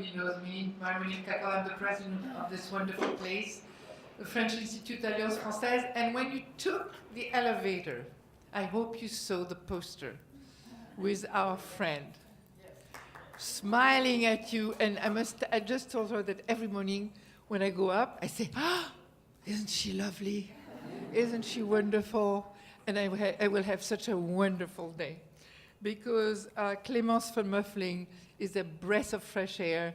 everybody knows me. Marie-Monique Cacol, I'm the president of this wonderful place, the French Institut d'Alliance Française. And when you took the elevator, I hope you saw the poster with our friend smiling at you. And I just told her that every morning when I go up, I say, isn't she lovely? Isn't she wonderful? And I will have such a wonderful day. Because Clémence von Mueffling is a breath of fresh air,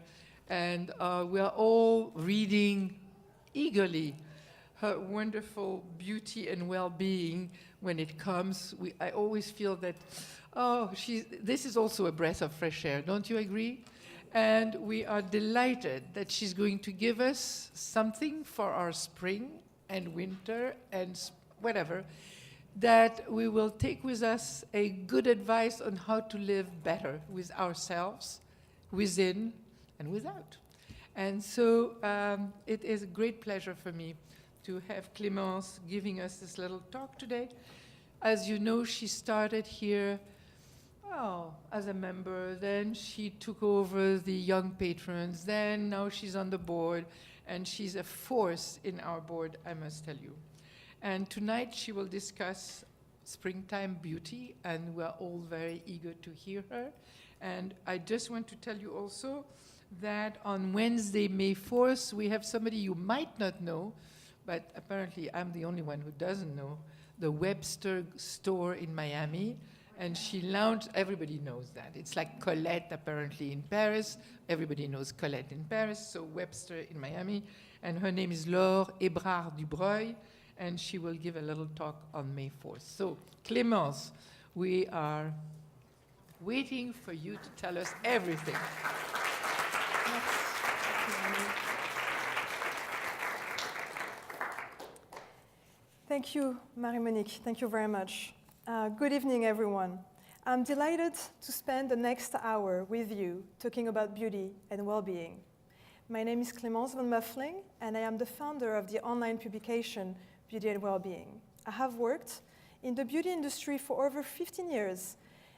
and we are all reading eagerly her wonderful beauty and well-being when it comes. I always feel that, this is also a breath of fresh air, don't you agree? And we are delighted that she's going to give us something for our spring and winter and whatever, that we will take with us a good advice on how to live better with ourselves, within and without. And so it is a great pleasure for me to have Clémence giving us this little talk today. As you know, she started here as a member, then she took over the young patrons, then now she's on the board, and she's a force in our board, I must tell you. And tonight she will discuss springtime beauty, and we're all very eager to hear her. And I just want to tell you also that on Wednesday, May 4th, we have somebody you might not know, but apparently I'm the only one who doesn't know, the Webster store in Miami. And she launched, everybody knows that. It's like Colette apparently in Paris. Everybody knows Colette in Paris, so Webster in Miami. And her name is Laure Hébrard-Dubreuil, and she will give a little talk on May 4th. So, Clémence, we are waiting for you to tell us everything. Thank you, Marie-Monique. Thank you very much. Good evening, everyone. I'm delighted to spend the next hour with you talking about beauty and well-being. My name is Clémence von Mueffling, and I am the founder of the online publication Beauty and Wellbeing. I have worked in the beauty industry for over 15 years,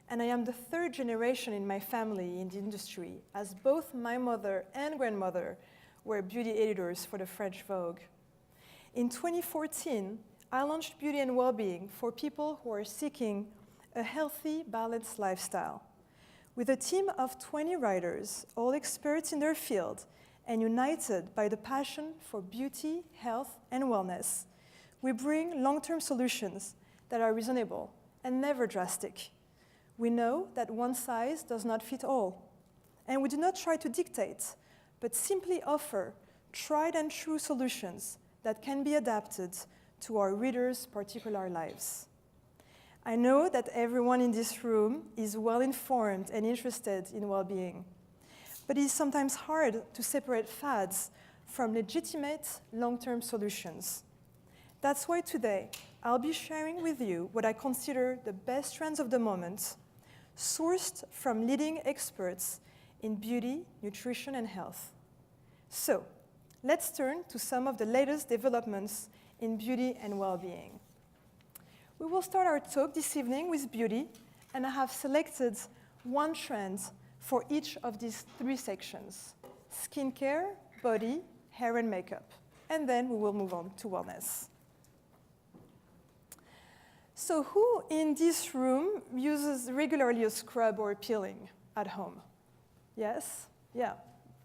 and I am the third generation in my family in the industry, as both my mother and grandmother were beauty editors for the French Vogue. In 2014, I launched Beauty and Wellbeing for people who are seeking a healthy, balanced lifestyle. With a team of 20 writers, all experts in their field, and united by the passion for beauty, health, and wellness, we bring long-term solutions that are reasonable and never drastic. We know that one size does not fit all, and we do not try to dictate, but simply offer tried and true solutions that can be adapted to our readers' particular lives. I know that everyone in this room is well-informed and interested in well-being, but it is sometimes hard to separate fads from legitimate long-term solutions. That's why today I'll be sharing with you what I consider the best trends of the moment, sourced from leading experts in beauty, nutrition, and health. So, let's turn to some of the latest developments in beauty and well-being. We will start our talk this evening with beauty, and I have selected one trend for each of these three sections: skincare, body, hair, and makeup. And then we will move on to wellness. So who in this room uses regularly a scrub or a peeling at home? Yes? Yeah,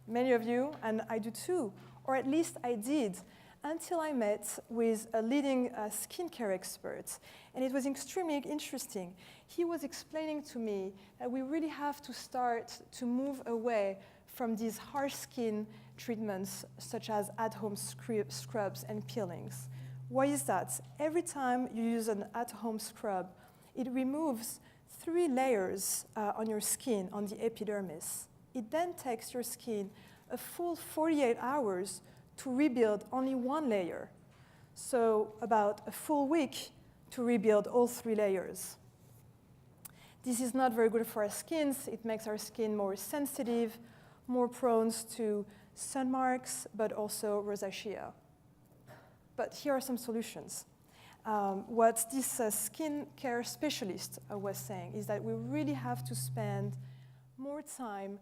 many of you, and I do too, or at least I did, until I met with a leading skincare expert. And it was extremely interesting. He was explaining to me that we really have to start to move away from these harsh skin treatments, such as at-home scrubs and peelings. Why is that? Every time you use an at-home scrub, it removes 3 layers on your skin, on the epidermis. It then takes your skin a full 48 hours to rebuild only 1 layer. So about a full week to rebuild all 3 layers. This is not very good for our skins. It makes our skin more sensitive, more prone to sun marks, but also rosacea. But here are some solutions. What this skincare specialist was saying is that we really have to spend more time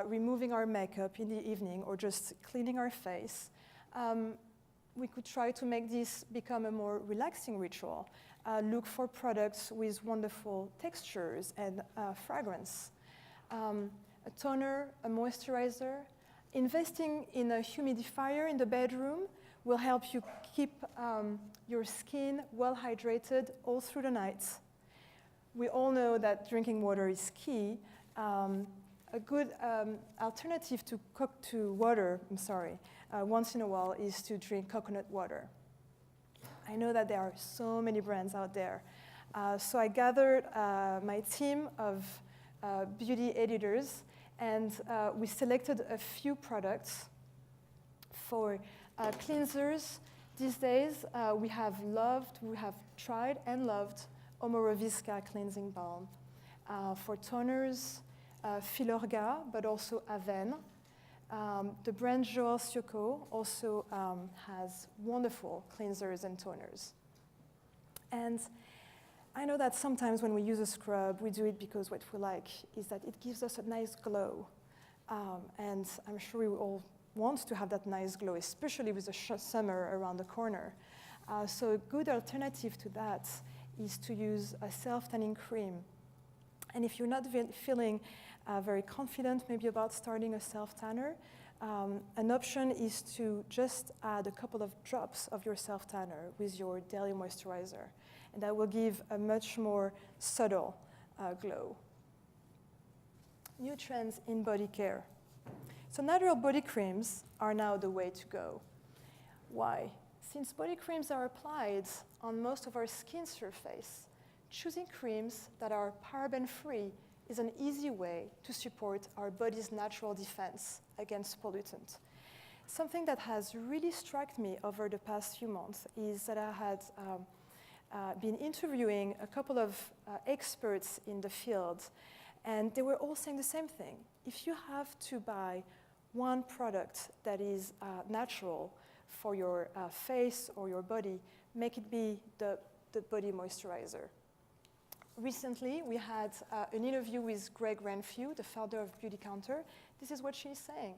removing our makeup in the evening or just cleaning our face, we could try to make this become a more relaxing ritual. Look for products with wonderful textures and fragrance. A toner, a moisturizer. Investing in a humidifier in the bedroom will help you keep your skin well hydrated all through the night. We all know that drinking water is key. A good alternative to water, once in a while is to drink coconut water. I know that there are so many brands out there. So I gathered my team of beauty editors, and we selected a few products for cleansers. These days, we have tried and loved Omoroviska Cleansing Balm. For toners, Filorga, but also Avène. The brand Joel Sioko also has wonderful cleansers and toners. And I know that sometimes when we use a scrub, we do it because what we like is that it gives us a nice glow. And I'm sure we all want to have that nice glow, especially with the summer around the corner. So a good alternative to that is to use a self-tanning cream. And if you're not feeling very confident maybe about starting a self-tanner, an option is to just add a couple of drops of your self-tanner with your daily moisturizer. And that will give a much more subtle glow. New trends in body care. So natural body creams are now the way to go. Why? Since body creams are applied on most of our skin surface, choosing creams that are paraben-free is an easy way to support our body's natural defense against pollutants. Something that has really struck me over the past few months is that I had been interviewing a couple of experts in the field, and they were all saying the same thing. If you have to buy one product that is natural for your face or your body, make it be the body moisturizer. Recently, we had an interview with Greg Renfrew, the founder of Beauty Counter. This is what she's saying.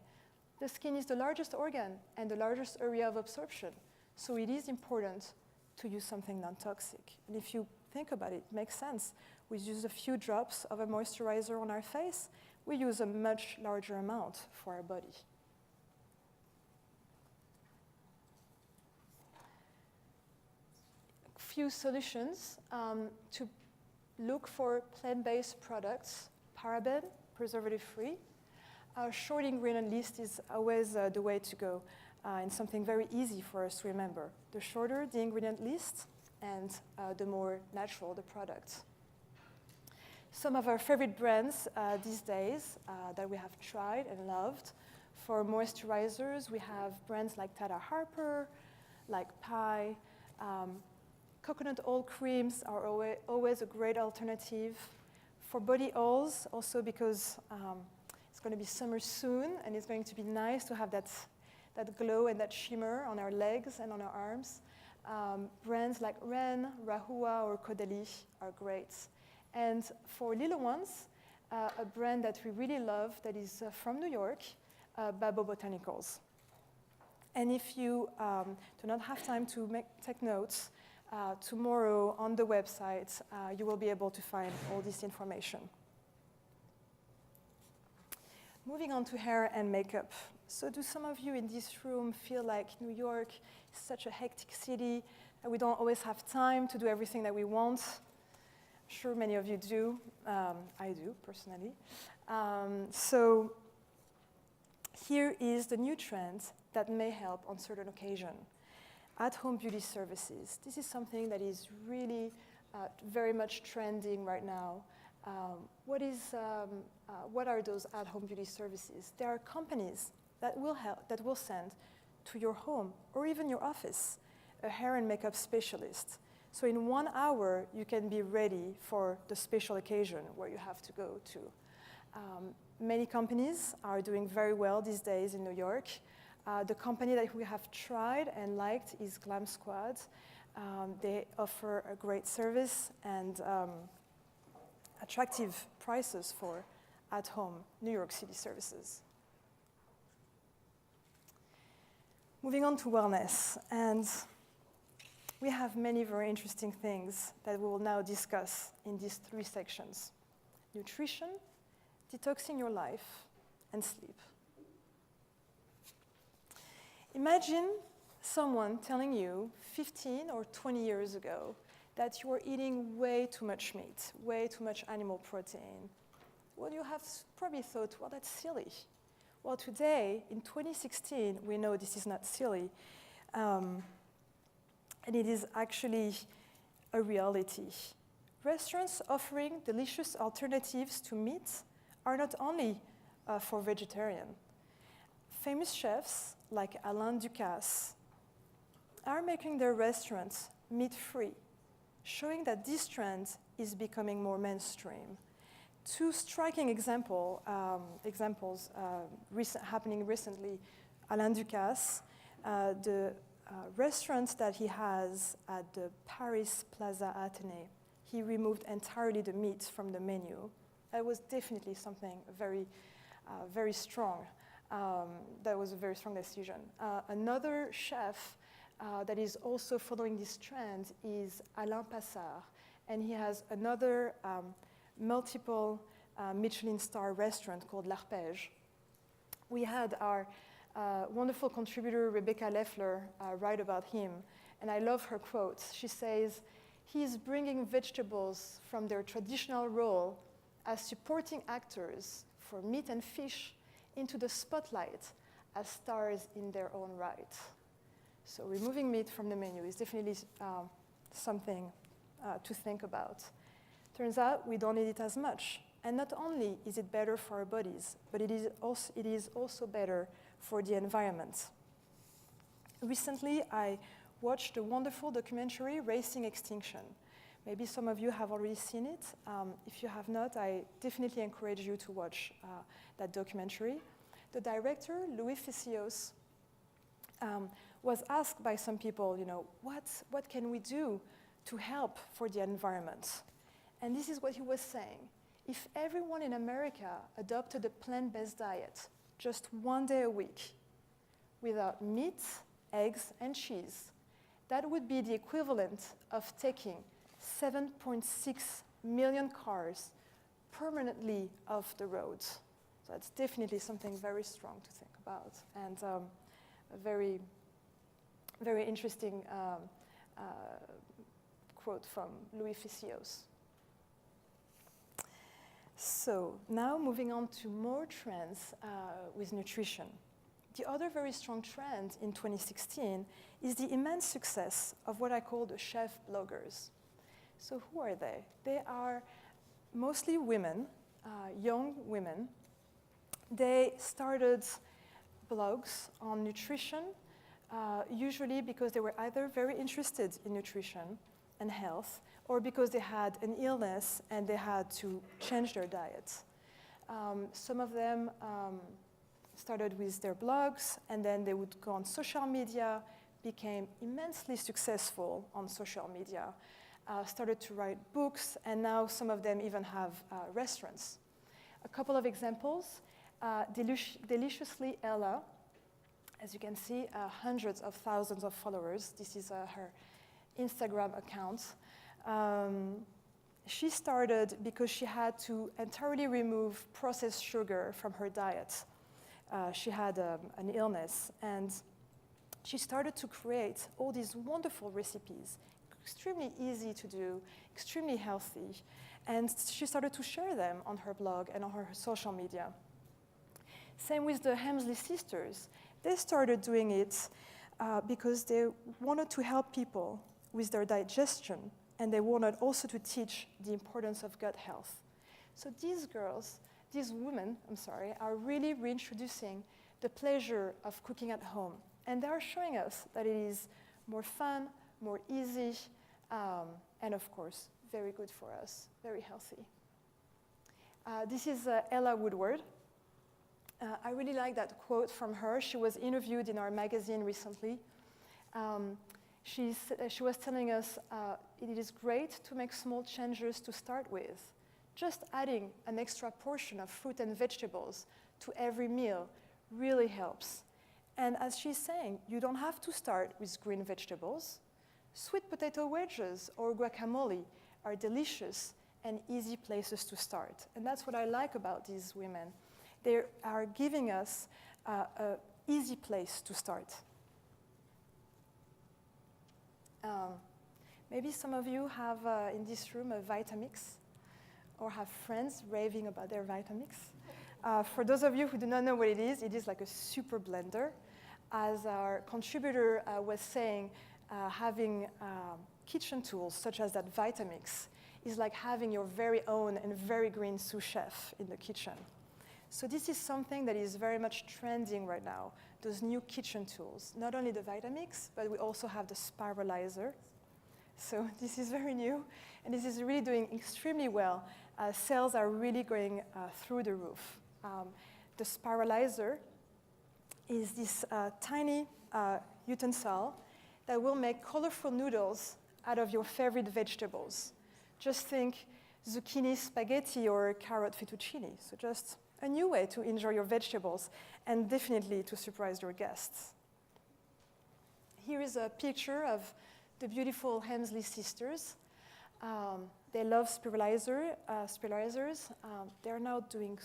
The skin is the largest organ and the largest area of absorption, so it is important to use something non-toxic. And if you think about it, it makes sense. We use a few drops of a moisturizer on our face. We use a much larger amount for our body. A few solutions to look for plant-based products, paraben, preservative-free. Our short ingredient list is always the way to go, and something very easy for us to remember. The shorter the ingredient list, and the more natural the product. Some of our favorite brands these days that we have tried and loved. For moisturizers, we have brands like Tata Harper, like Pai. Coconut oil creams are always a great alternative. For body oils, also because it's going to be summer soon, and it's going to be nice to have that glow and that shimmer on our legs and on our arms. Brands like Ren, Rahua, or Caudalie are great. And for little ones, a brand that we really love that is from New York, Babo Botanicals. And if you do not have time to take notes, tomorrow on the website, you will be able to find all this information. Moving on to hair and makeup. So do some of you in this room feel like New York is such a hectic city that we don't always have time to do everything that we want? I'm sure many of you do. I do, personally. So here is the new trend that may help on certain occasions. At-home beauty services. This is something that is really very much trending right now. What are those at-home beauty services? There are companies that will send to your home or even your office a hair and makeup specialist. So in 1 hour, you can be ready for the special occasion where you have to go to. Many companies are doing very well these days in New York. The company that we have tried and liked is Glam Squad. They offer a great service and attractive prices for at-home New York City services. Moving on to wellness, and we have many very interesting things that we will now discuss in these 3 sections: nutrition, detoxing your life, and sleep. Imagine someone telling you 15 or 20 years ago that you were eating way too much meat, way too much animal protein. Well, you have probably thought, well, that's silly. Well, today, in 2016, we know this is not silly, and it is actually a reality. Restaurants offering delicious alternatives to meat are not only for vegetarian. Famous chefs like Alain Ducasse are making their restaurants meat-free, showing that this trend is becoming more mainstream. 2 striking examples happening recently. Alain Ducasse, the restaurant that he has at the Paris Plaza Athénée, he removed entirely the meat from the menu. That was definitely something very strong. That was a very strong decision. Another chef that is also following this trend is Alain Passard, and he has another multiple Michelin star restaurant called L'Arpège. We had our wonderful contributor Rebecca Leffler write about him, and I love her quote. She says, "He is bringing vegetables from their traditional role as supporting actors for meat and fish into the spotlight as stars in their own right." So removing meat from the menu is definitely something to think about. Turns out we don't eat it as much. And not only is it better for our bodies, but it is also better for the environment. Recently, I watched a wonderful documentary, Racing Extinction. Maybe some of you have already seen it. If you have not, I definitely encourage you to watch that documentary. The director, Louis Fisios, was asked by some people, what can we do to help for the environment? And this is what he was saying. If everyone in America adopted a plant-based diet just 1 day a week without meat, eggs, and cheese, that would be the equivalent of taking 7.6 million cars permanently off the road. So it's definitely something very strong to think about, and a very, very interesting quote from Louis Fisios. So now moving on to more trends with nutrition. The other very strong trend in 2016 is the immense success of what I call the chef bloggers. So who are they? They are mostly women, young women. They started blogs on nutrition, usually because they were either very interested in nutrition and health, or because they had an illness and they had to change their diet. Some of them started with their blogs, and then they would go on social media, became immensely successful on social media, started to write books, and now some of them even have restaurants. A couple of examples, Deliciously Ella, as you can see, hundreds of thousands of followers. This is her Instagram account. She started because she had to entirely remove processed sugar from her diet. She had an illness, and she started to create all these wonderful recipes, extremely easy to do, extremely healthy, and she started to share them on her blog and on her social media. Same with the Hemsley sisters. They started doing it because they wanted to help people with their digestion, and they wanted also to teach the importance of gut health. So these women, are really reintroducing the pleasure of cooking at home. And they are showing us that it is more fun, more easy, and of course, very good for us, very healthy. This is Ella Woodward. I really like that quote from her. She was interviewed in our magazine recently. She was telling us it is great to make small changes to start with, just adding an extra portion of fruit and vegetables to every meal really helps. And as she's saying, you don't have to start with green vegetables. Sweet potato wedges or guacamole are delicious and easy places to start. And that's what I like about these women. They are giving us an easy place to start. Maybe some of you have in this room a Vitamix or have friends raving about their Vitamix. For those of you who do not know what it is like a super blender. As our contributor was saying, having kitchen tools such as that Vitamix is like having your very own and very green sous chef in the kitchen. So this is something that is very much trending right now, those new kitchen tools. Not only the Vitamix, but we also have the spiralizer. So this is very new, and this is really doing extremely well. Sales are really going through the roof. The spiralizer is this tiny utensil that will make colorful noodles out of your favorite vegetables. Just think zucchini spaghetti or carrot fettuccine. So just a new way to enjoy your vegetables and definitely to surprise your guests. Here is a picture of the beautiful Hemsley sisters. They love spiralizers. They're now doing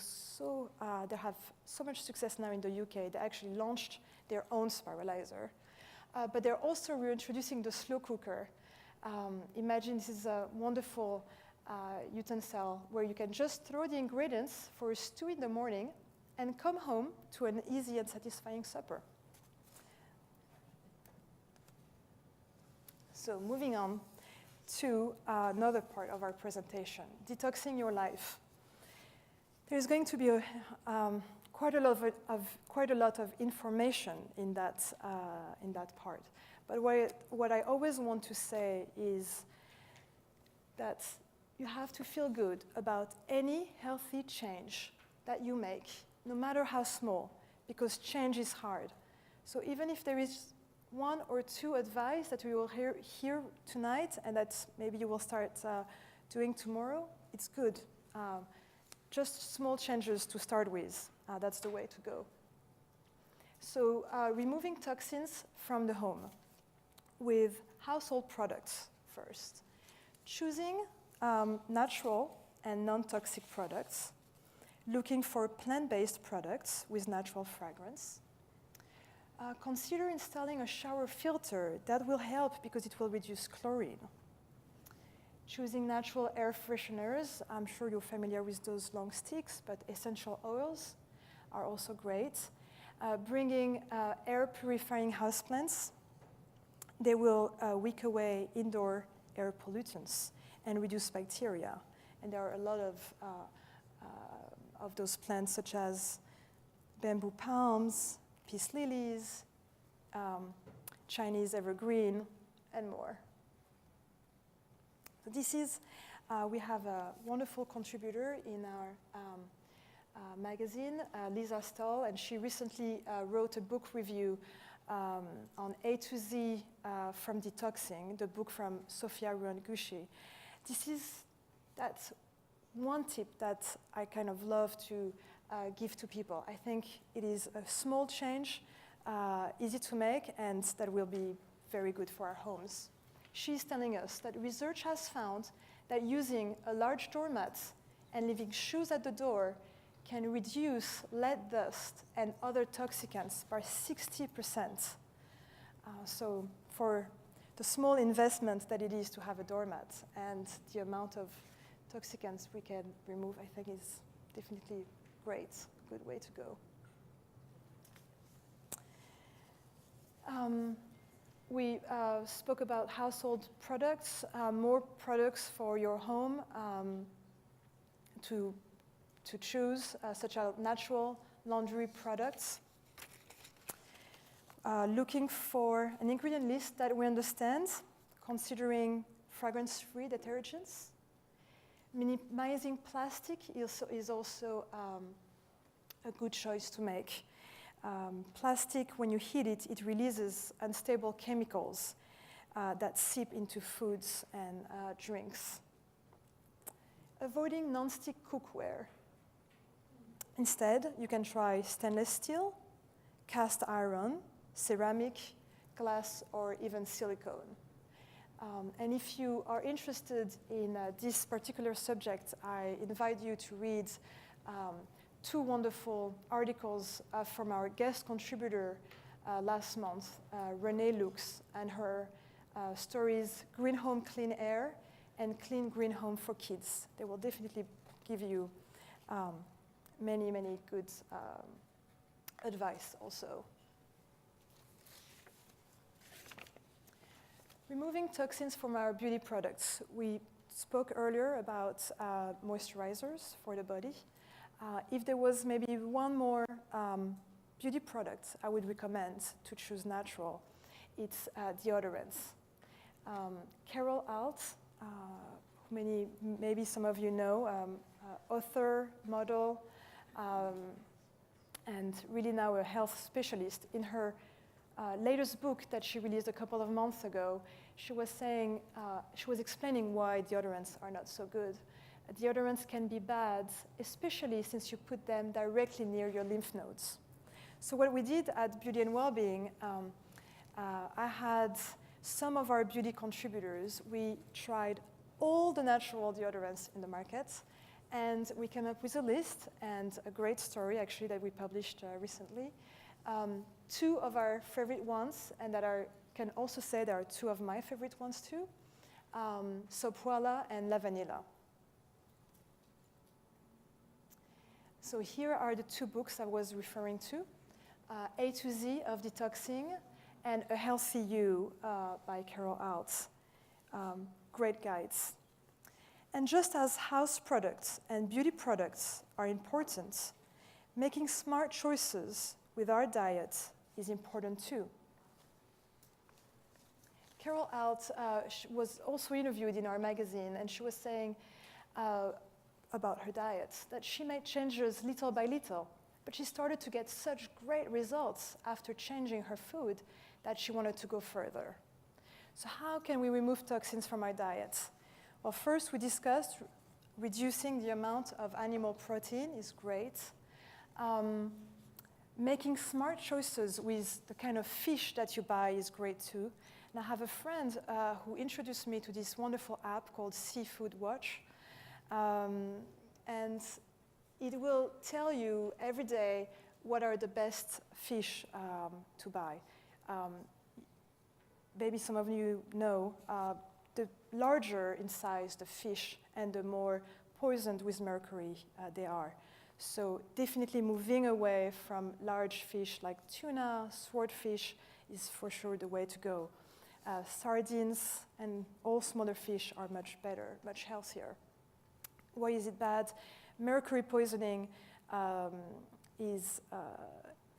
they have so much success now in the UK. They actually launched their own spiralizer. But they're also reintroducing the slow cooker. Imagine this is a wonderful utensil where you can just throw the ingredients for a stew in the morning and come home to an easy and satisfying supper. So moving on to another part of our presentation, detoxing your life. There's going to be quite a lot of information in that part. But what I always want to say is that you have to feel good about any healthy change that you make, no matter how small, because change is hard. So even if there is one or two advice that we will hear tonight and that maybe you will start doing tomorrow, it's good. Just small changes to start with. That's the way to go. So removing toxins from the home with household products first. Choosing natural and non-toxic products. Looking for plant-based products with natural fragrance. Consider installing a shower filter. That will help because it will reduce chlorine. Choosing natural air fresheners. I'm sure you're familiar with those long sticks, but essential oils are also great. Bringing air purifying houseplants. They will wick away indoor air pollutants and reduce bacteria. And there are a lot of those plants such as bamboo palms, peace lilies, Chinese evergreen, and more. So this is, we have a wonderful contributor in our magazine, Lisa Stahl, and she recently wrote a book review on A to Z from Detoxing, the book from Sophia Ruan-Gushi. This is that one tip that I kind of love to give to people. I think it is a small change, easy to make, and that will be very good for our homes. She's telling us that research has found that using a large doormat and leaving shoes at the door can reduce lead dust and other toxicants by 60%. So for the small investment that it is to have a doormat and the amount of toxicants we can remove, I think is definitely great, good way to go. We spoke about household products, more products for your home to choose, such as natural laundry products. Looking for an ingredient list that we understand, considering fragrance-free detergents. Minimizing plastic is also a good choice to make. Plastic, when you heat it, it releases unstable chemicals that seep into foods and drinks. avoiding non-stick cookware. Instead, you can try stainless steel, cast iron, ceramic, glass, or even silicone. And if you are interested in this particular subject, I invite you to read 2 wonderful articles from our guest contributor last month, Renee Lux, and her stories, Green Home, Clean Air, and Clean Green Home for Kids. They will definitely give you many, many good advice also. Removing toxins from our beauty products. We spoke earlier about moisturizers for the body. If there was maybe one more beauty product I would recommend to choose natural, it's deodorants. Carol Alt, maybe some of you know, author, model, and really now a health specialist. In her latest book that she released a couple of months ago, she was saying, she was explaining why deodorants are not so good. Deodorants can be bad, especially since you put them directly near your lymph nodes. So what we did at Beauty and Wellbeing, I had some of our beauty contributors, we tried all the natural deodorants in the market, and we came up with a list and a great story actually that we published recently. 2 of our favorite ones, and that can also say there are 2 of my favorite ones too, Soprala and La Vanilla. So here are the 2 books I was referring to, A to Z of Detoxing and A Healthy You by Carol Alt. Great guides. And just as house products and beauty products are important, making smart choices with our diet is important too. Carol Alt was also interviewed in our magazine, and she was saying about her diet that she made changes little by little, but she started to get such great results after changing her food that she wanted to go further. So how can we remove toxins from our diet? Well, first we discussed reducing the amount of animal protein is great. Making smart choices with the kind of fish that you buy is great too. And I have a friend who introduced me to this wonderful app called Seafood Watch. And it will tell you every day what are the best fish to buy. Maybe some of you know, the larger in size the fish and the more poisoned with mercury they are. So definitely moving away from large fish like tuna, swordfish is for sure the way to go. Sardines and all smaller fish are much better, much healthier. Why is it bad? Mercury poisoning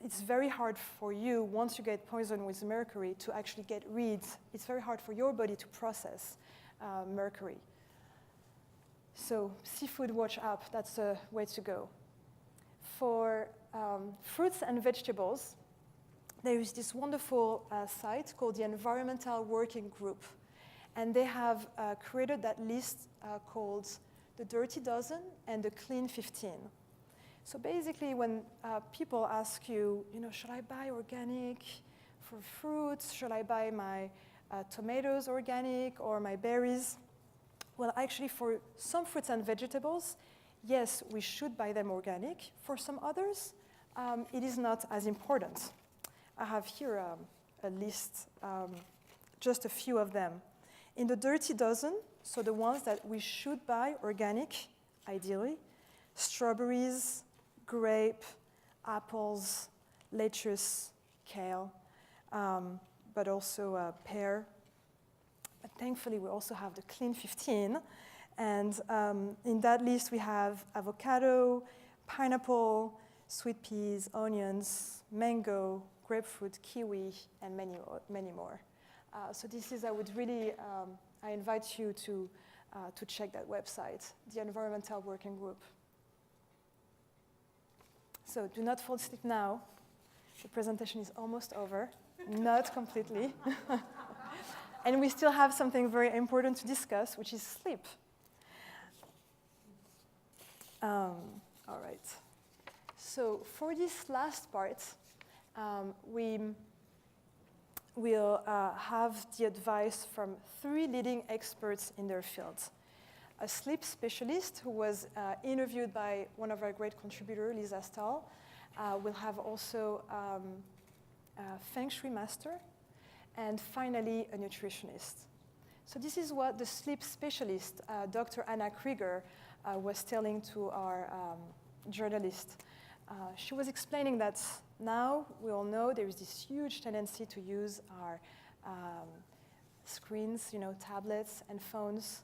it's very hard for you, once you get poisoned with mercury, to actually get rid. It's very hard for your body to process mercury. So Seafood Watch app, that's a way to go. For fruits and vegetables, there is this wonderful site called the Environmental Working Group. And they have created that list called the Dirty Dozen and the Clean 15. So basically, when people ask you, should I buy organic for fruits? Should I buy my tomatoes organic or my berries? Well, actually, for some fruits and vegetables, yes, we should buy them organic. For some others, it is not as important. I have here a list, just a few of them. In the Dirty Dozen, so the ones that we should buy organic, ideally, strawberries, grape, apples, lettuce, kale, but also pear. But thankfully, we also have the Clean 15. And in that list, we have avocado, pineapple, sweet peas, onions, mango, grapefruit, kiwi, and many more. So this is, I would really, I invite you to check that website, the Environmental Working Group. So do not fall asleep now. The presentation is almost over, not completely. And we still have something very important to discuss, which is sleep. All right. So for this last part, we will have the advice from 3 leading experts in their fields. A sleep specialist who was interviewed by one of our great contributors, Lisa Stahl. We'll have also a Feng Shui master, and finally a nutritionist. So this is what the sleep specialist, Dr. Anna Krieger, was telling to our journalist. She was explaining that now we all know there is this huge tendency to use our screens, tablets and phones.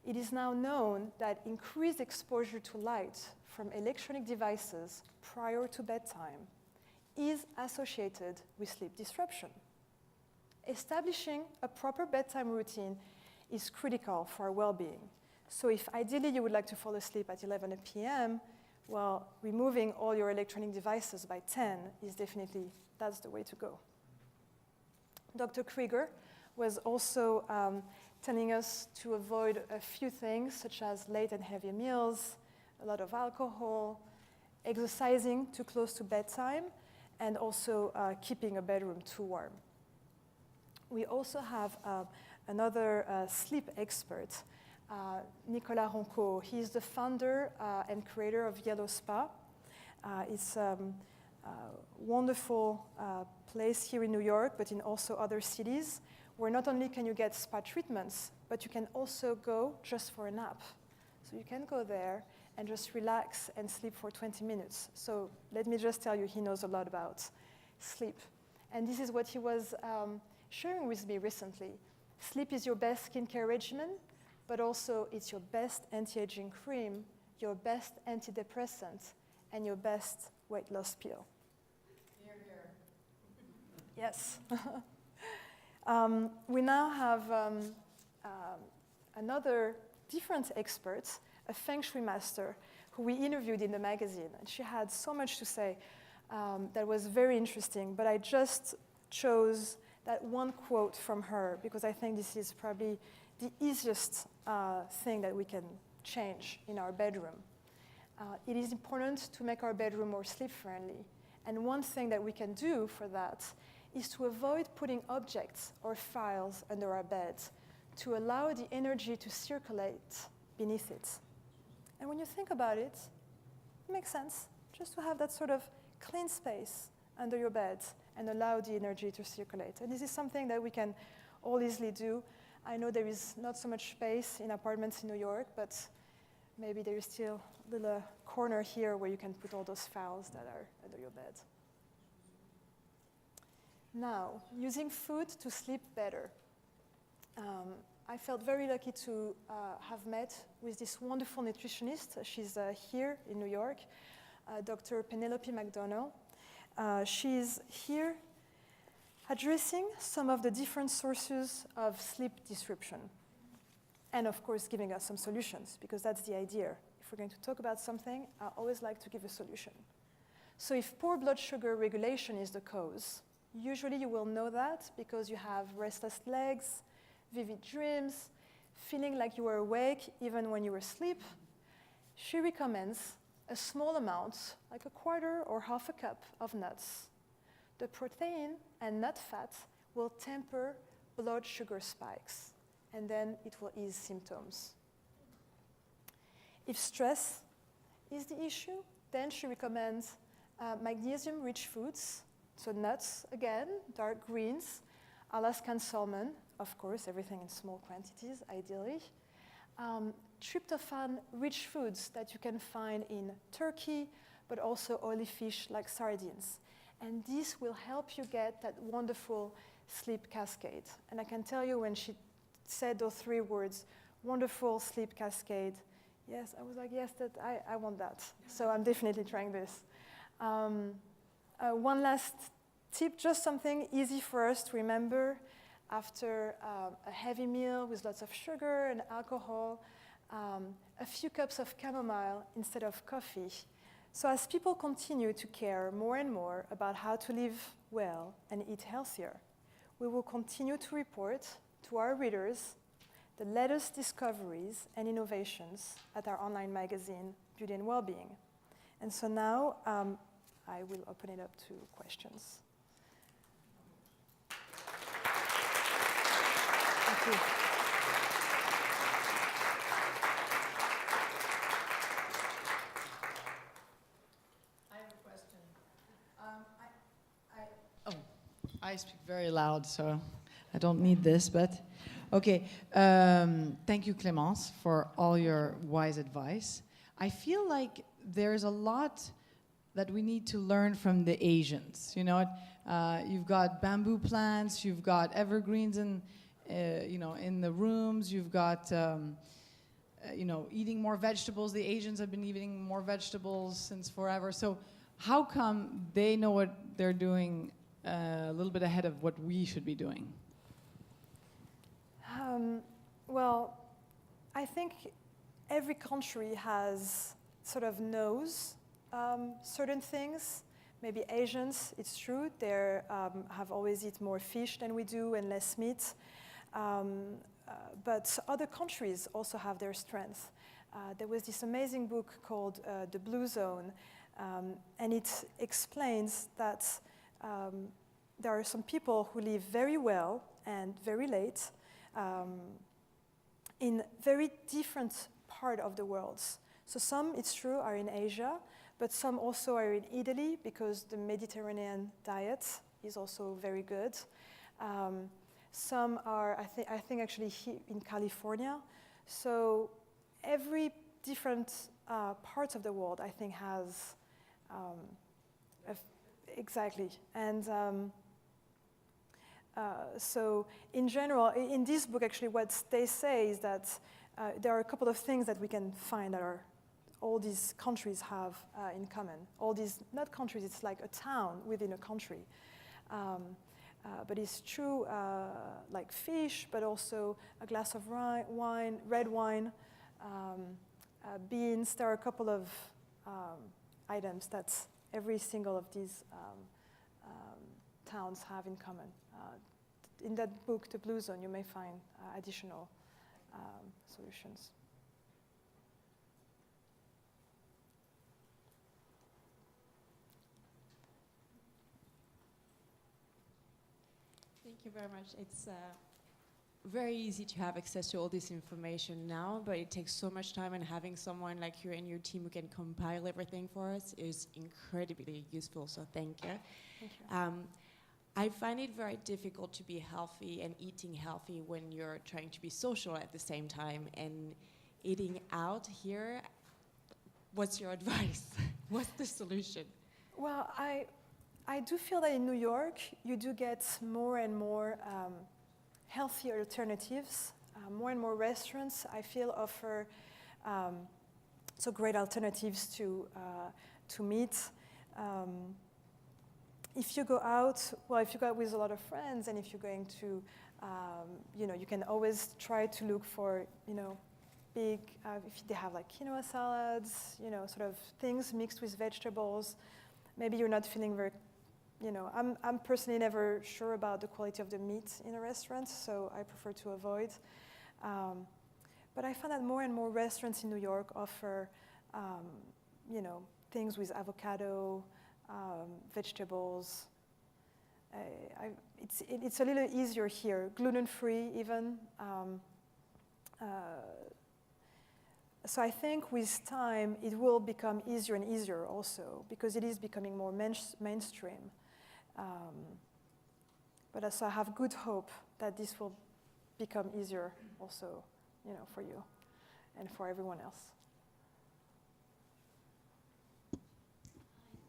It is now known that increased exposure to light from electronic devices prior to bedtime is associated with sleep disruption. Establishing a proper bedtime routine is critical for our well-being. So if ideally you would like to fall asleep at 11 p.m., well, removing all your electronic devices by 10 is definitely, that's the way to go. Dr. Krieger was also telling us to avoid a few things, such as late and heavy meals, a lot of alcohol, exercising too close to bedtime, and also keeping a bedroom too warm. We also have another sleep expert, Nicolas Ronco. He's the founder and creator of Yellow Spa. It's a wonderful place here in New York, but in also other cities, where not only can you get spa treatments, but you can also go just for a nap. So you can go there and just relax and sleep for 20 minutes. So let me just tell you, he knows a lot about sleep. And this is what he was sharing with me recently. Sleep is your best skincare regimen, but also it's your best anti-aging cream, your best antidepressant, and your best weight loss pill. Here, here. Yes. We now have another different expert, a Feng Shui master, who we interviewed in the magazine. And she had so much to say that was very interesting. But I just chose that one quote from her because I think this is probably the easiest thing that we can change in our bedroom. It is important to make our bedroom more sleep-friendly. And one thing that we can do for that is to avoid putting objects or files under our bed to allow the energy to circulate beneath it. And when you think about it, it makes sense just to have that sort of clean space under your bed and allow the energy to circulate. And this is something that we can all easily do. I know there is not so much space in apartments in New York, but maybe there is still a little corner here where you can put all those files that are under your bed. Now, using food to sleep better. I felt very lucky to have met with this wonderful nutritionist. She's here in New York, Dr. Penelope McDonnell. She's here addressing some of the different sources of sleep disruption. And of course, giving us some solutions, because that's the idea. If we're going to talk about something, I always like to give a solution. So if poor blood sugar regulation is the cause, usually you will know that because you have restless legs, vivid dreams, feeling like you were awake even when you were asleep. She recommends a small amount, like a quarter or half a cup of nuts. The protein and nut fat will temper blood sugar spikes, and then it will ease symptoms. If stress is the issue, then she recommends magnesium-rich foods, so nuts again, dark greens, Alaskan salmon, of course, everything in small quantities, ideally. Tryptophan-rich foods that you can find in turkey, but also oily fish like sardines. And this will help you get that wonderful sleep cascade. And I can tell you when she said those 3 words, wonderful sleep cascade, yes, I was like, yes, I want that. So I'm definitely trying this. One last tip, just something easy for us to remember after a heavy meal with lots of sugar and alcohol, a few cups of chamomile instead of coffee. So as people continue to care more and more about how to live well and eat healthier, we will continue to report to our readers the latest discoveries and innovations at our online magazine, Beauty and Wellbeing. And so now I will open it up to questions. Thank you. I have a question. I speak very loud, so I don't need this, but okay. Thank you, Clémence, for all your wise advice. I feel like there's a lot that we need to learn from the Asians. You know, you've got bamboo plants, you've got evergreens in the rooms, you've got eating more vegetables. The Asians have been eating more vegetables since forever. So how come they know what they're doing a little bit ahead of what we should be doing? Well, I think every country has sort of knows certain things. Maybe Asians, it's true, they have always eaten more fish than we do and less meat. But other countries also have their strengths. There was this amazing book called The Blue Zone, and it explains that there are some people who live very well and very late in very different part of the world. So some, it's true, are in Asia, but some also are in Italy because the Mediterranean diet is also very good. Some are, I think actually in California. So every different part of the world, I think, has exactly. And so in general, in this book, actually, what they say is that there are a couple of things that we can find that are all these countries have in common. All these, not countries, it's like a town within a country. But it's true, like fish, but also a glass of wine, red wine, beans. There are a couple of items that every single of these towns have in common. In that book, The Blue Zone, you may find additional solutions. Thank you very much. It's very easy to have access to all this information now, but it takes so much time, and having someone like you and your team who can compile everything for us is incredibly useful, so thank you. Thank you. I find it very difficult to be healthy and eating healthy when you're trying to be social at the same time, and eating out here. What's your advice? What's the solution? Well, I do feel that in New York, you do get more and more healthy alternatives. More and more restaurants, I feel, offer so great alternatives to meat. If you go out, well, if you go out with a lot of friends, and if you're going to, you can always try to look for, big, if they have like quinoa salads, sort of things mixed with vegetables. Maybe you're not feeling very, I'm personally never sure about the quality of the meat in a restaurant, so I prefer to avoid. But I find that more and more restaurants in New York offer, things with avocado, vegetables. It's a little easier here, gluten-free even. So I think with time, it will become easier and easier also, because it is becoming more mainstream. But so I have good hope that this will become easier also, for you and for everyone else.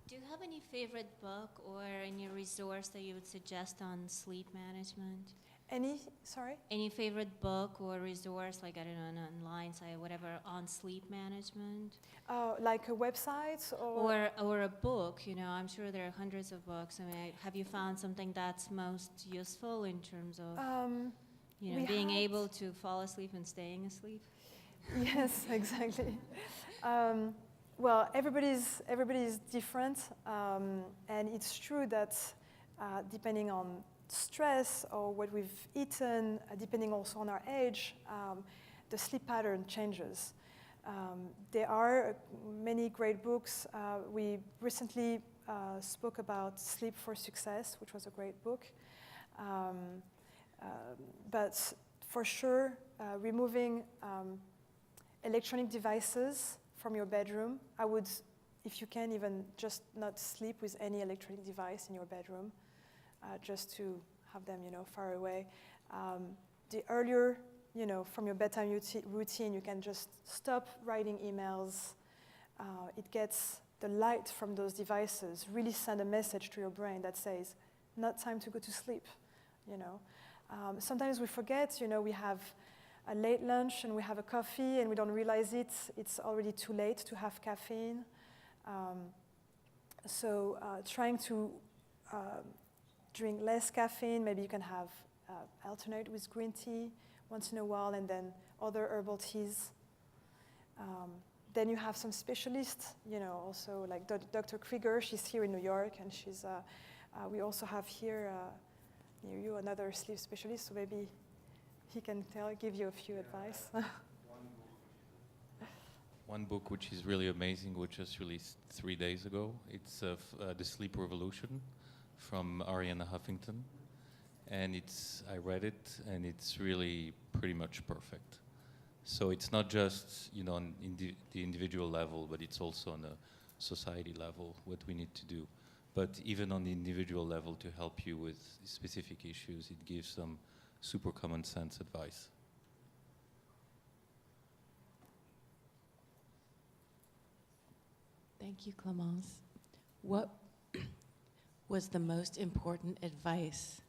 Do you have any favorite book or any resource that you would suggest on sleep management? Any favorite book or resource, like, I don't know, an online site, whatever, on sleep management? Like a website Or a book, I'm sure there are hundreds of books. I mean, have you found something that's most useful in terms of, being able to fall asleep and staying asleep? Yes, exactly. Well, everybody's different, and it's true that depending on stress or what we've eaten, depending also on our age, the sleep pattern changes. There are many great books. We recently spoke about Sleep for Success, which was a great book. But for sure, removing electronic devices from your bedroom. I would, if you can, even just not sleep with any electronic device in your bedroom, just to have them, far away. The earlier, from your bedtime routine, you can just stop writing emails. It gets the light from those devices really send a message to your brain that says, not time to go to sleep, Sometimes we forget, we have a late lunch and we have a coffee and we don't realize it. It's already too late to have caffeine. So trying to drink less caffeine, maybe you can have alternate with green tea once in a while and then other herbal teas. Then you have some specialists, also like Dr. Krieger, she's here in New York, and she's, we also have here near you another sleep specialist, so maybe he can give you a few advice. One book which is really amazing, which was released 3 days ago. It's The Sleep Revolution from Arianna Huffington. And I read it, and it's really pretty much perfect. So it's not just, on the individual level, but it's also on a society level, what we need to do. But even on the individual level, to help you with specific issues, it gives some super common sense advice. Thank you, Clémence. What was the most important advice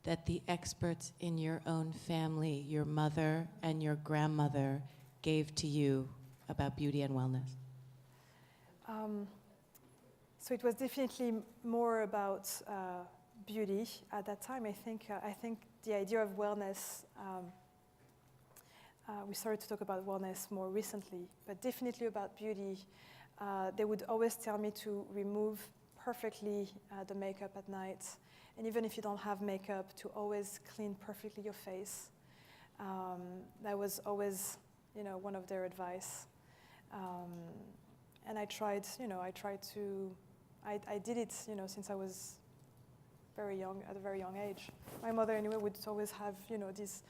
that the experts in your own family, your mother and your grandmother, gave to you about beauty and wellness? So it was definitely more about beauty at that time. I think the idea of wellness, we started to talk about wellness more recently, but definitely about beauty. They would always tell me to remove perfectly the makeup at night. And even if you don't have makeup, to always clean perfectly your face. That was always, one of their advice. And I did it, since I was very young, at a very young age. My mother, anyway, would always have, these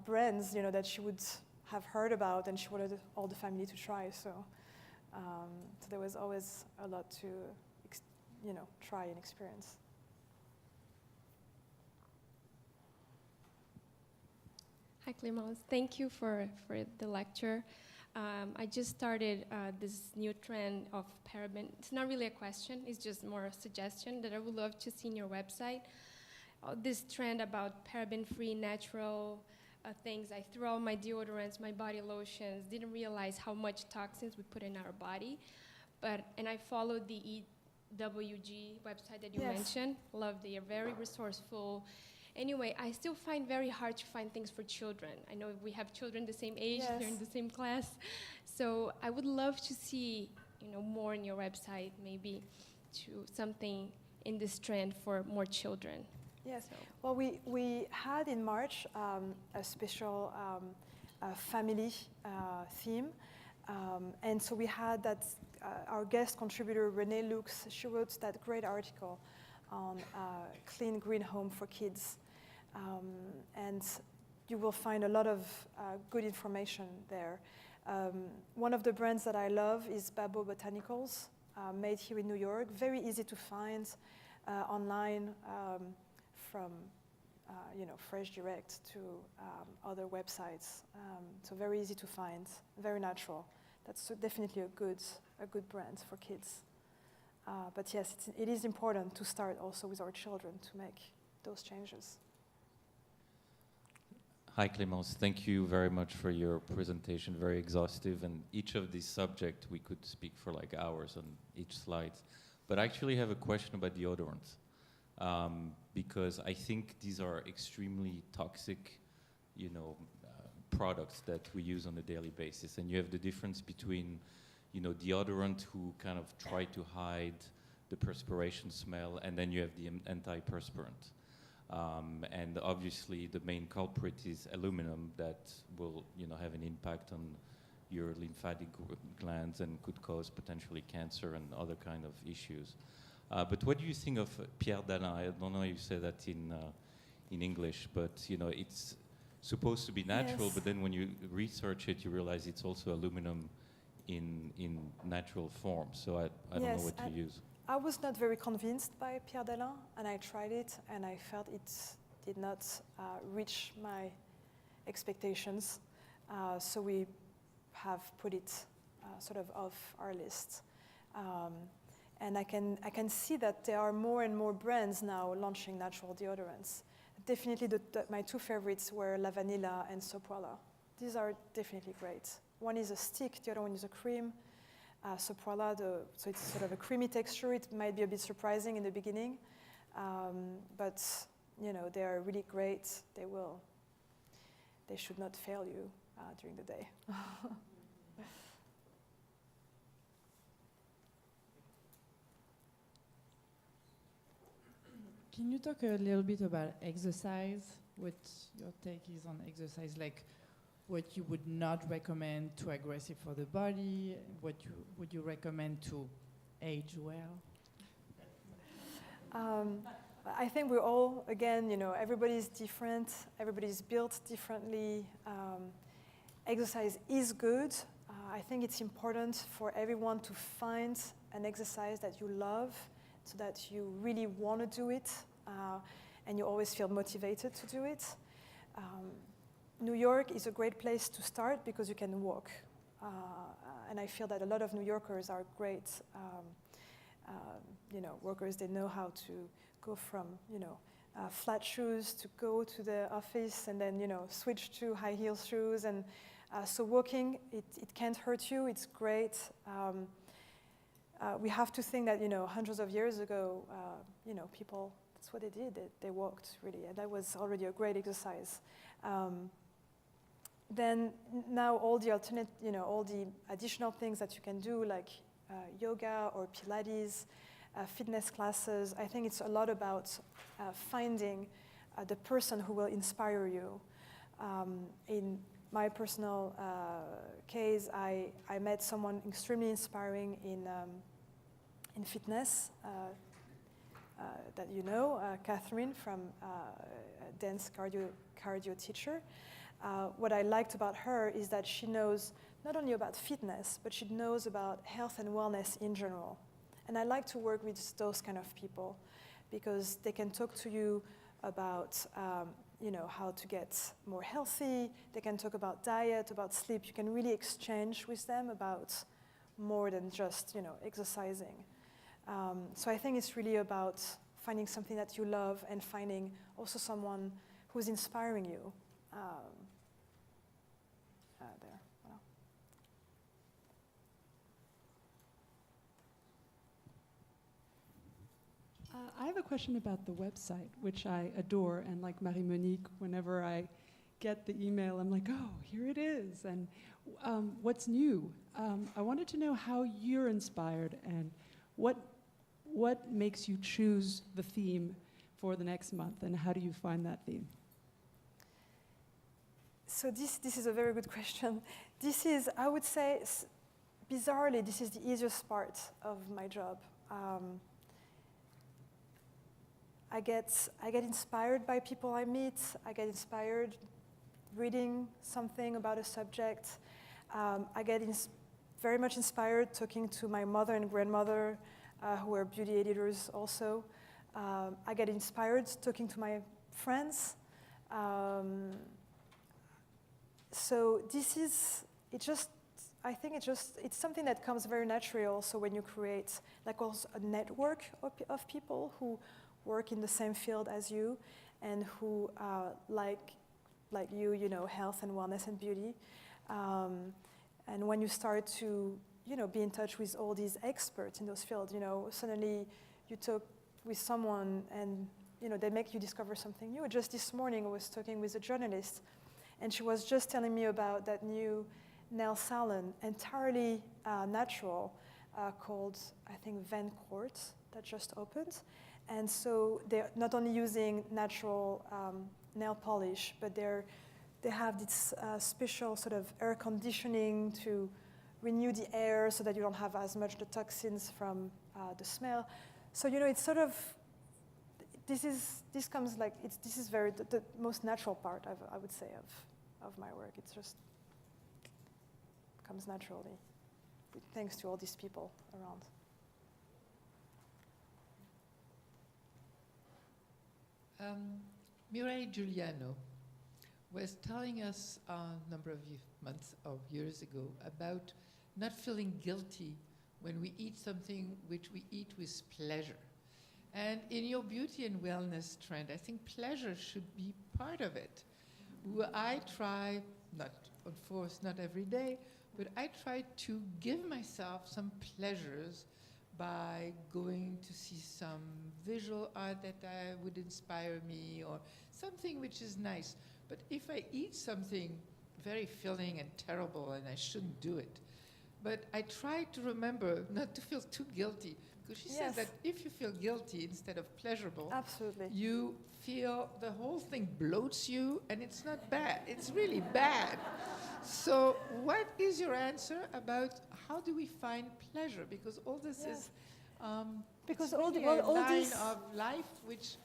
brands, that she would have heard about, and she wanted all the family to try. So there was always a lot to, try and experience. Hi, Clémence. Thank you for the lecture. I just started this new trend of paraben. It's not really a question, it's just more a suggestion that I would love to see in your website. This trend about paraben-free, natural things. I threw out my deodorants, my body lotions, didn't realize how much toxins we put in our body. And I followed the EWG website that you mentioned. Love, they are very resourceful. Anyway, I still find very hard to find things for children. I know we have children the same age, they're in the same class. So I would love to see, more on your website, maybe to something in this trend for more children. Yes. Well, we had in March a special family theme. And so we had that, our guest contributor, Renee Lux, she wrote that great article on clean green home for kids. And you will find a lot of good information there. One of the brands that I love is Babo Botanicals, made here in New York. Very easy to find online from Fresh Direct to other websites. So very easy to find, very natural. That's definitely a good brand for kids. But yes, it is important to start also with our children to make those changes. Hi, Clémence. Thank you very much for your presentation, very exhaustive. And each of these subjects, we could speak for like hours on each slide. But I actually have a question about deodorants. Because I think these are extremely toxic, products that we use on a daily basis. And you have the difference between, deodorant who kind of try to hide the perspiration smell, and then you have the antiperspirant. And obviously the main culprit is aluminum that will, have an impact on your lymphatic glands and could cause potentially cancer and other kind of issues. But what do you think of Pierre Dalin? I don't know if you say that in English, but it's supposed to be natural, Yes. but then when you research it, you realize it's also aluminum in natural form. So I don't Yes, know what to use. I was not very convinced by Pierre Dalin, and I tried it, and I felt it did not reach my expectations. So we have put it sort of off our list. And I can see that there are more and more brands now launching natural deodorants. Definitely my two favorites were La Vanilla and Soprala. These are definitely great. One is a stick, the other one is a cream. Soprala, so it's sort of a creamy texture. It might be a bit surprising in the beginning, but they are really great. They should not fail you during the day. Can you talk a little bit about exercise? What your take is on exercise, like what you would not recommend too aggressive for the body, what would you recommend to age well? I think we're all, again, everybody's different, everybody's built differently. Exercise is good. I think it's important for everyone to find an exercise that you love, so that you really want to do it, and you always feel motivated to do it. New York is a great place to start because you can walk. And I feel that a lot of New Yorkers are great workers. They know how to go from, flat shoes to go to the office and then, switch to high heel shoes. And so walking, it can't hurt you. It's great. We have to think that, hundreds of years ago, people, that's what they did. They walked, really, and that was already a great exercise. Then now all the all the additional things that you can do, like yoga or Pilates, fitness classes, I think it's a lot about finding the person who will inspire you. In my personal case, I met someone extremely inspiring in fitness that Catherine from dance cardio teacher. What I liked about her is that she knows not only about fitness, but she knows about health and wellness in general. And I like to work with those kind of people because they can talk to you about how to get more healthy. They can talk about diet, about sleep. You can really exchange with them about more than just exercising. So I think it's really about finding something that you love and finding also someone who's inspiring you. There. Voilà. I have a question about the website, which I adore, and like Marie-Monique, whenever I get the email, I'm like, oh, here it is, and what's new? I wanted to know how you're inspired and what makes you choose the theme for the next month, and how do you find that theme? So this is a very good question. This is, I would say, bizarrely, this is the easiest part of my job. I get inspired by people I meet. I get inspired reading something about a subject. I get very much inspired talking to my mother and grandmother, who are beauty editors also. I get inspired talking to my friends. So this is, I think it's something that comes very naturally also when you create like also a network of people who work in the same field as you and who like you, health and wellness and beauty. And when you start to, be in touch with all these experts in those fields, suddenly you talk with someone and, they make you discover something new. Just this morning I was talking with a journalist and she was just telling me about that new nail salon, entirely natural, called, I think, Van Court, that just opened. And so they're not only using natural nail polish, but they have this special sort of air conditioning to renew the air so that you don't have as much the toxins from the smell. So it's sort of this is very the most natural part I would say of my work. It just comes naturally, thanks to all these people around. Mireille Giuliano was telling us a number of months or years ago about not feeling guilty when we eat something which we eat with pleasure. And in your beauty and wellness trend, I think pleasure should be part of it. I try, not every day, but I try to give myself some pleasures by going to see some visual art that would inspire me or something which is nice. But if I eat something very filling and terrible, and I shouldn't do it, but I try to remember not to feel too guilty, because she says that if you feel guilty instead of pleasurable, absolutely, you feel the whole thing bloats you, and it's not bad. It's really bad. So what is your answer about how do we find pleasure? Because all this is because all line of life which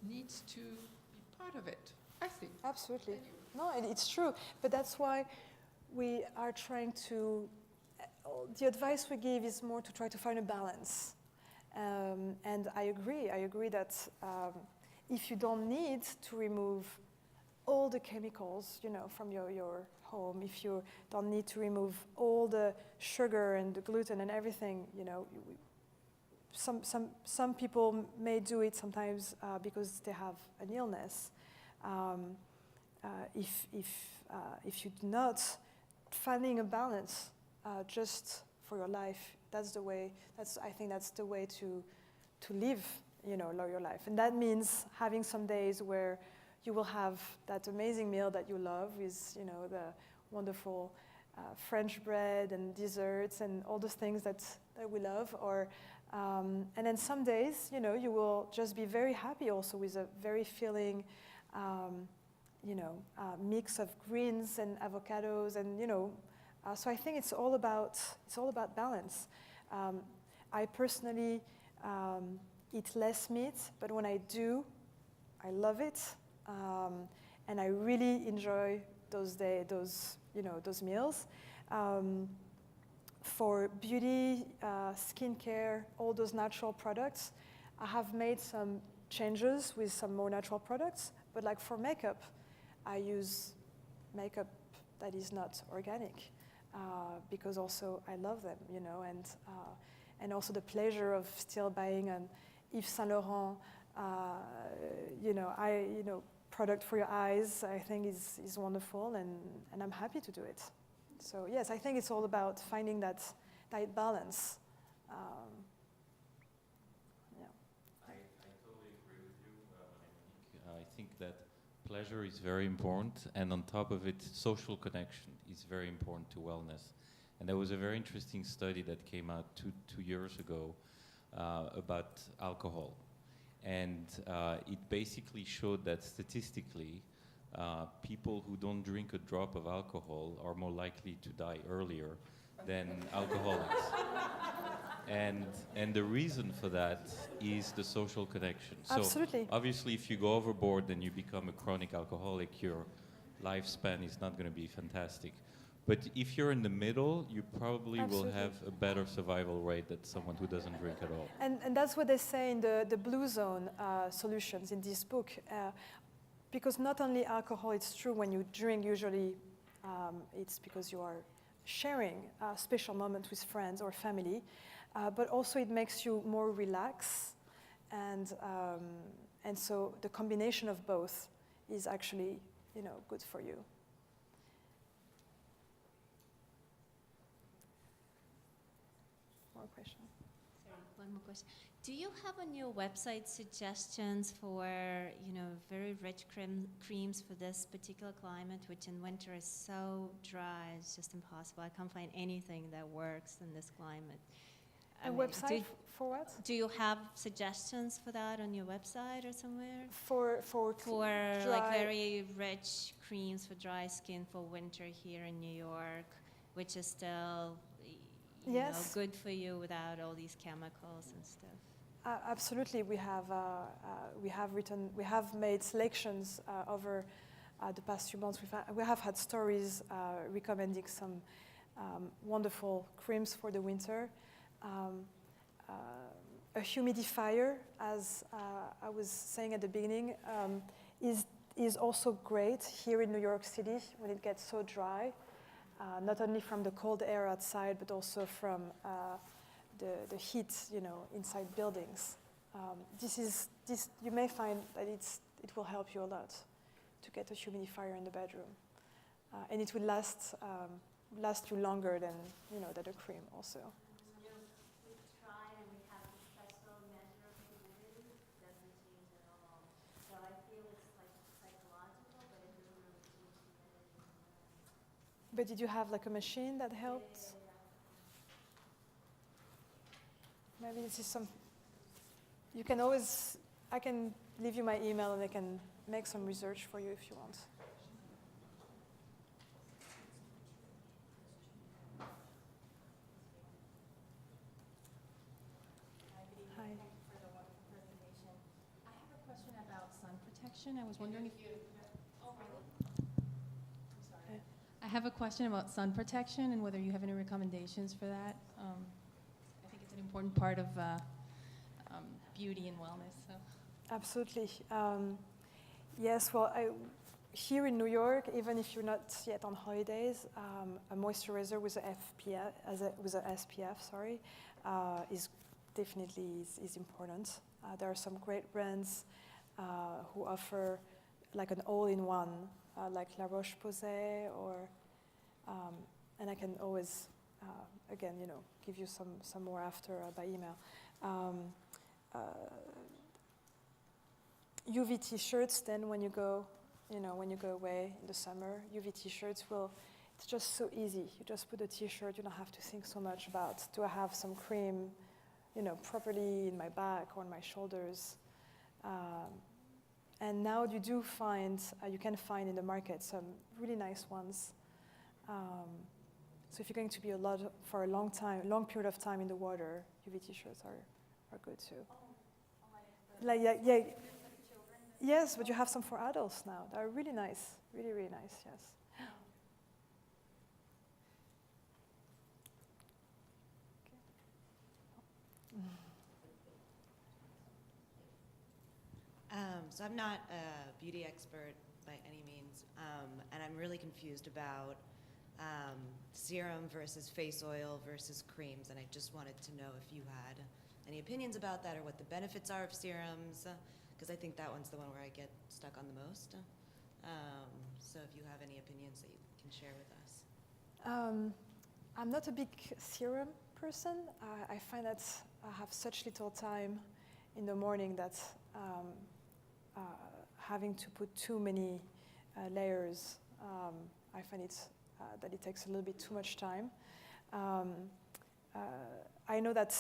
needs to be part of it, I think. Absolutely. No, it's true. But that's why we are trying to, the advice we give is more to try to find a balance. And I agree that if you don't need to remove all the chemicals, from your home, if you don't need to remove all the sugar and the gluten and everything, some people may do it sometimes because they have an illness. If you do not, finding a balance just for your life, I think that's the way to live, your life. And that means having some days where you will have that amazing meal that you love with, the wonderful French bread and desserts and all those things that we love. And then some days, you will just be very happy also with a very filling, mix of greens and avocados, and so I think it's all about balance. I personally eat less meat, but when I do, I love it, and I really enjoy those meals. For beauty, skincare, all those natural products, I have made some changes with some more natural products. But like for makeup, I use makeup that is not organic because also I love them, and also the pleasure of still buying an Yves Saint Laurent, product for your eyes. I think is wonderful, and I'm happy to do it. So yes, I think it's all about finding that balance. I totally agree with you, Monique. I think that pleasure is very important, and on top of it, social connection is very important to wellness. And there was a very interesting study that came out two years ago about alcohol. And it basically showed that statistically, people who don't drink a drop of alcohol are more likely to die earlier than alcoholics. And the reason for that is the social connection. Absolutely. So obviously, if you go overboard and you become a chronic alcoholic, your lifespan is not going to be fantastic. But if you're in the middle, you probably Absolutely. will have a better survival rate than someone who doesn't drink at all. And that's what they say in the Blue Zone solutions in this book. Because not only alcohol, it's true when you drink, usually it's because you are sharing a special moment with friends or family, but also it makes you more relaxed. And so the combination of both is actually, good for you. More questions? Sorry, one more question. Do you have on your website suggestions for, very rich creams for this particular climate, which in winter is so dry, it's just impossible. I can't find anything that works in this climate. A website for what? Do you have suggestions for that on your website or somewhere? For like very rich creams for dry skin for winter here in New York, which is still you know, good for you without all these chemicals and stuff. Absolutely, we have made selections over the past few months. We have had stories recommending some wonderful creams for the winter. A humidifier, as I was saying at the beginning, is also great here in New York City when it gets so dry, not only from the cold air outside, but also from the heat, you know, inside buildings. You may find that it will help you a lot to get a humidifier in the bedroom, and it will last you longer than than a cream also. But did you have like a machine that helped? Maybe this is some. You can always. I can leave you my email and I can make some research for you if you want. Hi. Thank you for the wonderful presentation. I have a question about sun protection. I was wondering if you. I have a question about sun protection and whether you have any recommendations for that. I think it's an important part of beauty and wellness. So. Absolutely. Yes, well, here in New York, even if you're not yet on holidays, a moisturizer with a SPF, is definitely is important. There are some great brands who offer like an all-in-one, like La Roche-Posay, or and I can always again, give you some more after by email. UV T-shirts. Then when you go away in the summer, UV T-shirts it's just so easy. You just put a T-shirt. You don't have to think so much about, do I have some cream, properly in my back or on my shoulders. And now you can find in the market some really nice ones. So if you're going to be for a long period of time in the water, UV T-shirts are good too. Yeah. Yes, but you have some for adults now. They're really nice, really, really nice. Yes. So I'm not a beauty expert by any means, and I'm really confused about serum versus face oil versus creams, and I just wanted to know if you had any opinions about that or what the benefits are of serums, because I think that one's the one where I get stuck on the most. So if you have any opinions that you can share with us. I'm not a big serum person. I find that I have such little time in the morning that having to put too many layers, I find that it takes a little bit too much time. I know that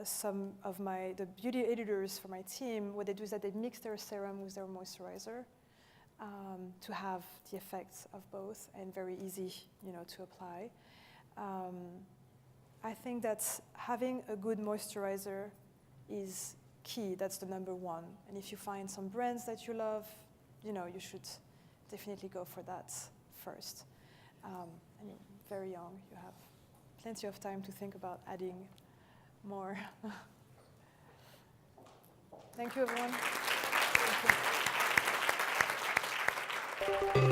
some of the beauty editors for my team, what they do is that they mix their serum with their moisturizer to have the effects of both, and very easy, to apply. I think that having a good moisturizer is key. That's the number one. And if you find some brands that you love, you should definitely go for that first. Very young, you have plenty of time to think about adding more. Thank you, everyone. Thank you.